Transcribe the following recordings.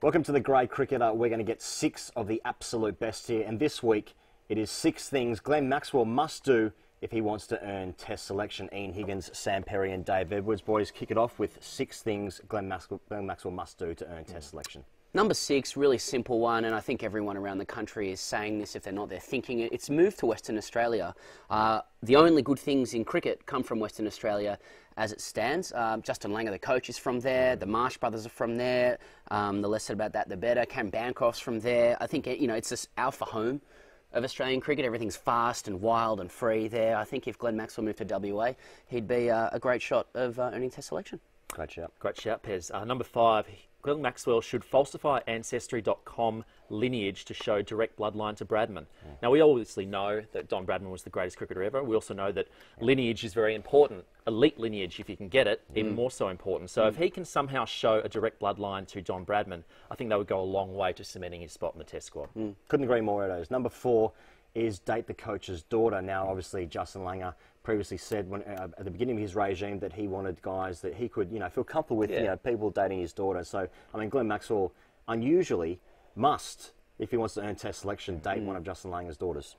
Welcome to the Grade Cricketer. We're going to get 6 of the absolute best here, and this week it is 6 things Glenn Maxwell must do if he wants to earn Test selection. Ian Higgins, Sam Perry and Dave Edwards. Boys, kick it off with 6 things Glenn Maxwell must do to earn Test selection. Number 6, really simple one, and I think everyone around the country is saying this. If they're not, they're thinking it. It's moved to Western Australia. The only good things in cricket come from Western Australia as it stands. Justin Langer, the coach, is from there. The Marsh brothers are from there. The less said about that, the better. Cam Bancroft's from there. I think, it's this alpha home of Australian cricket. Everything's fast and wild and free there. I think if Glenn Maxwell moved to WA, he'd be a great shot of earning Test selection. Great shout. Great shout, Pez. Number 5, Glenn Maxwell should falsify Ancestry.com lineage to show direct bloodline to Bradman. Now, we obviously know that Don Bradman was the greatest cricketer ever. We also know that lineage is very important. Elite lineage, if you can get it, even more so important. So if he can somehow show a direct bloodline to Don Bradman, I think that would go a long way to cementing his spot in the Test squad. Couldn't agree more, Edos. Number 4 is date the coach's daughter. Now, obviously, Justin Langer previously said at the beginning of his regime that he wanted guys that he could, feel comfortable with, people dating his daughter. So, I mean, Glenn Maxwell unusually must, if he wants to earn Test selection, date one of Justin Langer's daughters.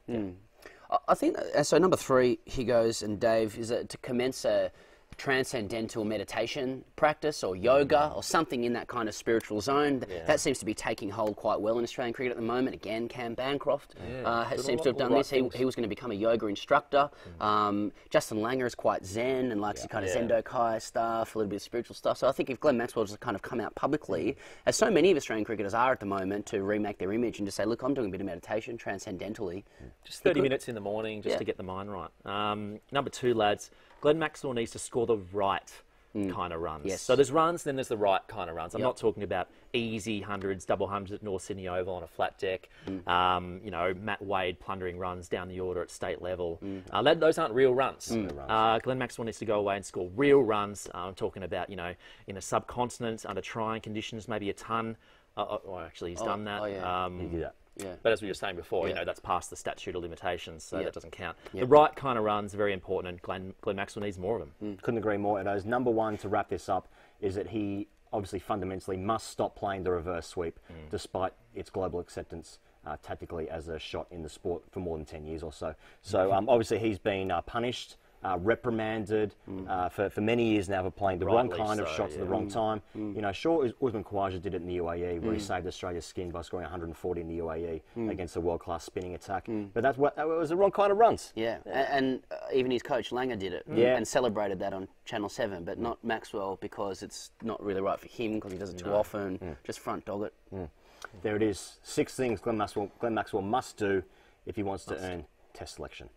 I think, so number 3, he goes, and Dave, is to commence a transcendental meditation practice or yoga or something in that kind of spiritual zone. That seems to be taking hold quite well in Australian cricket at the moment. Again, Cam Bancroft seems to have done this. He was going to become a yoga instructor. Justin Langer is quite zen and likes the kind of Zendokai stuff, a little bit of spiritual stuff. So I think if Glenn Maxwell just kind of come out publicly, as so many of Australian cricketers are at the moment, to remake their image and just say, look, I'm doing a bit of meditation transcendentally. Just 30 minutes in the morning just to get the mind right. Number 2, lads, Glenn Maxwell needs to score the right kind of runs. Yes. So there's runs, then there's the right kind of runs. I'm not talking about easy hundreds, double hundreds at North Sydney Oval on a flat deck. Matt Wade plundering runs down the order at state level. Those aren't real runs. Glenn Maxwell needs to go away and score real runs. I'm talking about, in a subcontinent, under trying conditions, maybe a ton. Actually, he's done that. He did that. Yeah. But as we were saying before, that's past the statute of limitations, so that doesn't count. The right kind of runs are very important, and Glenn Maxwell needs more of them. Couldn't agree more, Edos. Number 1, to wrap this up, is that he obviously fundamentally must stop playing the reverse sweep, despite its global acceptance tactically as a shot in the sport for more than 10 years or so. So obviously he's been punished, reprimanded for many years now for playing the wrong kind of shots at the wrong time. Sure, Usman Khawaja did it in the UAE, where he saved Australia's skin by scoring 140 in the UAE against a world-class spinning attack. But that was the wrong kind of runs. And even his coach Langer did it and celebrated that on Channel 7, but not Maxwell, because it's not really right for him, because he does it too often. Just front dog it. There it is. 6 things Glenn Maxwell must do if he wants to earn Test selection.